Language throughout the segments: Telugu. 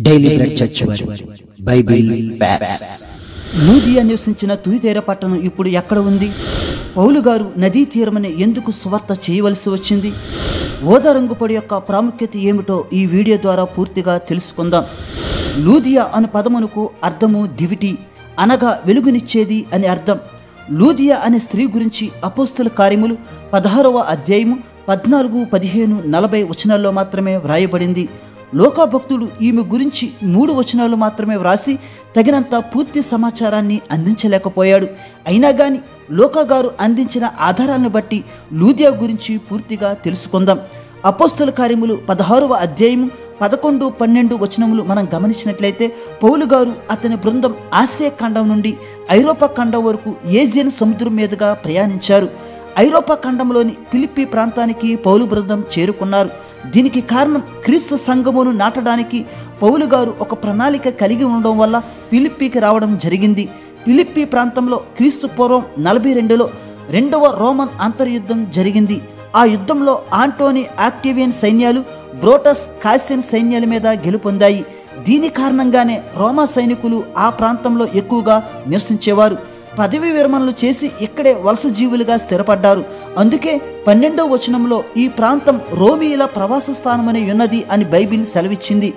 Daily bread church Bible facts. లూదియా నివసించిన తుయితేర పట్టణం ఇప్పుడు ఎక్కడ ఉంది? పౌలు గారు నదీ తీరమని ఎందుకు సువార్త చేయవలసి వచ్చింది? ఓదారంగు పొడి యొక్క ప్రాముఖ్యత ఏమిటో ఈ వీడియో ద్వారా పూర్తిగా తెలుసుకుందాం. లూదియా అనే పదమునకు అర్థము దివిటి, అనగా వెలుగునిచ్చేది అని అర్థం. లూదియా అనే స్త్రీ గురించి అపోస్తుల కార్యములు 16వ అధ్యాయము 14, 15, 40 వచనాల్లో మాత్రమే వ్రాయబడింది. లోకా భక్తుడు ఈమె గురించి 3 వచనాలు మాత్రమే వ్రాసి తగినంత పూర్తి సమాచారాన్ని అందించలేకపోయాడు. అయినా కానీ లోకా గారు అందించిన ఆధారాలను బట్టి లూదియా గురించి పూర్తిగా తెలుసుకుందాం. అపోస్తుల కార్యములు 16వ అధ్యాయము 11, 12 వచనములు మనం గమనించినట్లయితే పౌలు గారు అతని బృందం ఆసియా ఖండం నుండి ఐరోపా ఖండం వరకు ఏజియన్ సముద్రం మీదుగా ప్రయాణించారు. ఐరోపా ఖండంలోని ఫిలిప్పీ ప్రాంతానికి పౌలు బృందం చేరుకున్నారు. దీనికి కారణం క్రీస్తు సంఘమును నాటడానికి పౌలు గారు ఒక ప్రణాళిక కలిగి ఉండడం వల్ల ఫిలిప్పీకి రావడం జరిగింది. ఫిలిప్పీ ప్రాంతంలో క్రీస్తు పూర్వం 42లో 2వ రోమన్ అంతర్యుద్ధం జరిగింది. ఆ యుద్ధంలో ఆంటోనీ ఆక్టివియన్ సైన్యాలు బ్రోటస్ కాసియన్ సైన్యాల మీద గెలుపొందాయి. దీని కారణంగానే రోమా సైనికులు ఆ ప్రాంతంలో ఎక్కువగా నివసించేవారు. పదవి విరమణలు చేసి ఇక్కడే వలస జీవులుగా స్థిరపడ్డారు. అందుకే 12వ వచనంలో ఈ ప్రాంతం రోమియుల ప్రవాస స్థానమని ఉన్నది అని బైబిల్ సెలవిచ్చింది.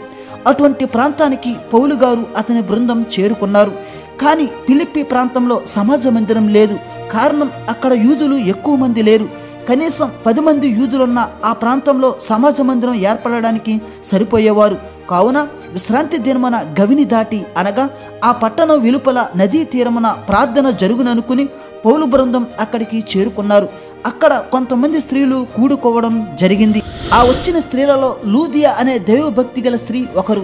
అటువంటి ప్రాంతానికి పౌలు గారు అతని బృందం చేరుకున్నారు. కానీ ఫిలిప్పీ ప్రాంతంలో సమాజ మందిరం లేదు. కారణం అక్కడ యూదులు ఎక్కువ మంది లేరు. కనీసం 10 మంది యూదులున్న ఆ ప్రాంతంలో సమాజ మందిరం ఏర్పడడానికి సరిపోయేవారు. కావున విశ్రాంతి దినమున గవిని దాటి అనగా ఆ పట్టణం వెలుపల నదీ తీరమున ప్రార్థన జరుగుననుకుని పౌలు బృందం అక్కడికి చేరుకున్నారు. అక్కడ కొంతమంది స్త్రీలు కూడుకోవడం జరిగింది. ఆ వచ్చిన స్త్రీలలో లూదియా అనే దైవభక్తి గల స్త్రీ ఒకరు.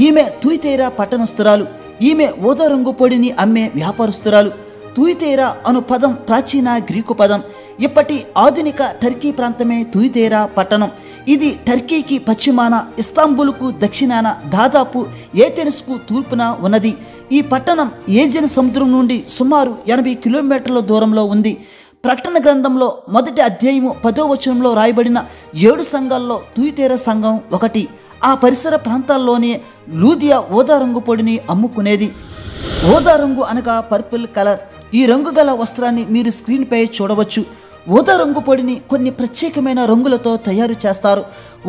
ఈమె తుయితేరా పట్టణస్తురాలు. ఈమె ఓదారంగు పొడిని అమ్మే వ్యాపారస్తురాలు. తుయితేరా అను పదం ప్రాచీన గ్రీకు పదం. ఇప్పటి ఆధునిక టర్కీ ప్రాంతమే తుయితేరా పట్టణం. ఇది టర్కీకి పశ్చిమాన, ఇస్తాంబుల్కు దక్షిణాన, దాదాపు ఏథెన్స్కు తూర్పున ఉన్నది. ఈ పట్టణం ఏజియన్ సముద్రం నుండి సుమారు 80 కిలోమీటర్ల దూరంలో ఉంది. ప్రకటన గ్రంథంలో 1వ అధ్యాయము 10వ వచనంలో రాయబడిన 7 సంఘాల్లో తుయితేరా సంఘం ఒకటి. ఆ పరిసర ప్రాంతాల్లోనే లూదియా ఓదారంగు పొడిని అమ్ముకునేది. ఓదారంగు అనగా పర్పుల్ కలర్. ఈ రంగు గల వస్త్రాన్ని మీరు స్క్రీన్పై చూడవచ్చు. ఓదారంగు పొడిని కొన్ని ప్రత్యేకమైన రంగులతో తయారు చేస్తారు.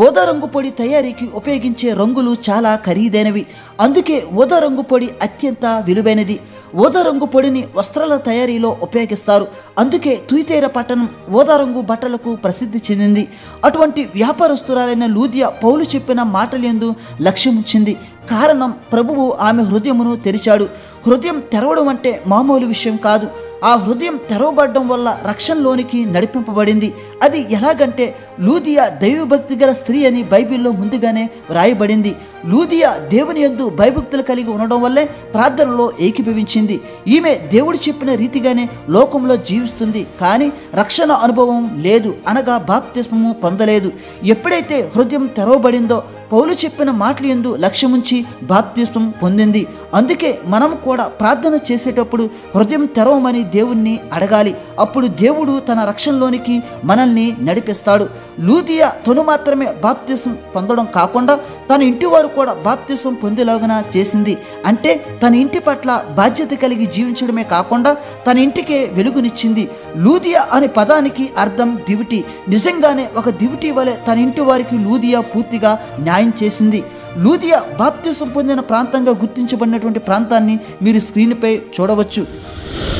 ఓదారంగు పొడి తయారీకి ఉపయోగించే రంగులు చాలా ఖరీదైనవి. అందుకే ఓదారంగు పొడి అత్యంత విలువైనది. ఓదారంగు పొడిని వస్త్రాల తయారీలో ఉపయోగిస్తారు. అందుకే తుయితేరా పట్టణం ఓదారంగు బట్టలకు ప్రసిద్ధి చెందింది. అటువంటి వ్యాపారస్తురాలైన లూదియా పౌలు చెప్పిన మాటలందు లక్ష్యముంచింది. కారణం ప్రభువు ఆమె హృదయమును తెరిచాడు. హృదయం తెరవడం అంటే మామూలు విషయం కాదు. ఆ హృదయం తెరవబడడం వల్ల రక్షణలోనికి నడిపింపబడింది. అది ఎలాగంటే లూదియా దైవభక్తి గల స్త్రీ అని బైబిల్లో ముందుగానే వ్రాయబడింది. లూదియా దేవుని యందు భయభక్తులు కలిగి ఉండడం వల్లే ప్రార్థనలో ఏకీభవించింది. ఈమె దేవుడు చెప్పిన రీతిగానే లోకంలో జీవిస్తుంది. కానీ రక్షణ అనుభవం లేదు, అనగా బాప్తిస్మము పొందలేదు. ఎప్పుడైతే హృదయం తెరవబడిందో పౌలు చెప్పిన మాటలు యందు లక్ష్యముంచి బాప్తిస్మం పొందింది. అందుకే మనం కూడా ప్రార్థన చేసేటప్పుడు హృదయం తెరవమని దేవుణ్ణి అడగాలి. అప్పుడు దేవుడు తన రక్షణలోనికి మనల్ని నడిపిస్తాడు. లూదియా తను మాత్రమే బాప్తిస్మం పొందడం కాకుండా తన ఇంటి వారు కూడా బాప్తిస్మం పొందేలాగా చేసింది. అంటే తన ఇంటి పట్ల బాధ్యత కలిగి జీవించడమే కాకుండా తన ఇంటికే వెలుగునిచ్చింది. లూదియా అనే పదానికి అర్థం దివిటి. నిజంగానే ఒక దివిటి వలె తన ఇంటి వారికి లూదియా పూర్తిగా న్యాయం చేసింది. లూదియా బాప్తిస్మం పొందిన ప్రాంతంగా గుర్తించబడినటువంటి ప్రాంతాన్ని మీరు స్క్రీన్పై చూడవచ్చు.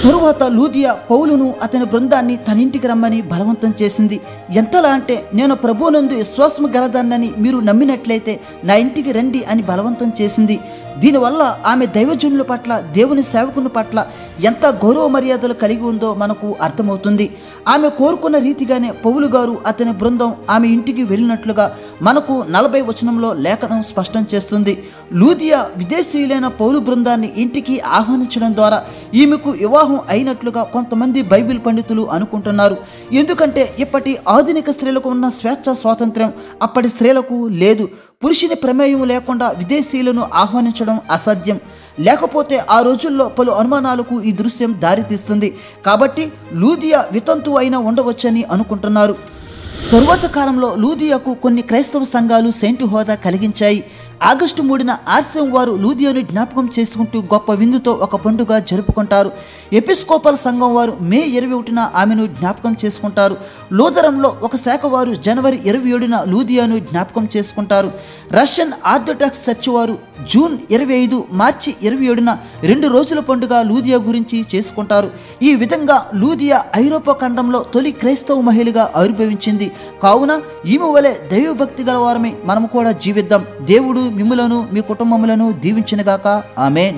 తరువాత లూదియా పౌలును అతని బృందాన్ని తన ఇంటికి రమ్మని బలవంతం చేసింది. ఎంతలా అంటే, నేను ప్రభువునందు విశ్వాసము గలదాన్నని మీరు నమ్మినట్లయితే నా ఇంటికి రండి అని బలవంతం చేసింది. దీనివల్ల ఆమె దైవజనుల పట్ల, దేవుని సేవకుని పట్ల ఎంత గౌరవ మర్యాదలు కలిగి ఉందో మనకు అర్థమవుతుంది. ఆమె కోరుకున్న రీతిగానే పౌలు గారు అతని బృందం ఆమె ఇంటికి వెళ్ళినట్లుగా మనకు 40 వచనంలో లేఖనం స్పష్టం చేస్తుంది. లూదియా విదేశీయులైన పౌలు బృందాన్ని ఇంటికి ఆహ్వానించడం ద్వారా ఈమెకు వివాహం అయినట్లుగా కొంతమంది బైబిల్ పండితులు అనుకుంటున్నారు. ఎందుకంటే ఇప్పటి ఆధునిక స్త్రీలకు ఉన్న స్వేచ్ఛ స్వాతంత్ర్యం అప్పటి స్త్రీలకు లేదు. పురుషుని ప్రమేయం లేకుండా విదేశీయులను ఆహ్వానించడం అసాధ్యం. లేకపోతే ఆ రోజుల్లో పలు అనుమానాలకు ఈ దృశ్యం దారితీస్తుంది. కాబట్టి లూదియా వితంతు అయినా ఉండవచ్చని అనుకుంటున్నారు. తరువాత కాలంలో లూదియాకు కొన్ని క్రైస్తవ సంఘాలు సెయింటు హోదా కలిగించాయి. ఆగస్టు 3న ఆర్సిఎం వారు లూదియాను జ్ఞాపకం చేసుకుంటూ గొప్ప విందుతో ఒక పండుగ జరుపుకుంటారు. ఎపిస్కోపల్ సంఘం వారు మే 21న ఆమెను జ్ఞాపకం చేసుకుంటారు. లూథరన్లో ఒక శాఖ వారు జనవరి 27న లూదియాను జ్ఞాపకం చేసుకుంటారు. రష్యన్ ఆర్థోడాక్స్ చర్చ్ వారు జూన్ 25, మార్చి 27న 2 రోజుల పండుగ లూదియా గురించి చేసుకుంటారు. ఈ విధంగా లూదియా ఐరోపా ఖండంలో తొలి క్రైస్తవ మహిళగా ఆవిర్భవించింది. కావున ఈమె వలె దైవభక్తి గల వారమే మనము కూడా జీవిద్దాం. దేవుడు మిమ్ములను మీ కుటుంబములను దీవించునుగాక. ఆమేన్.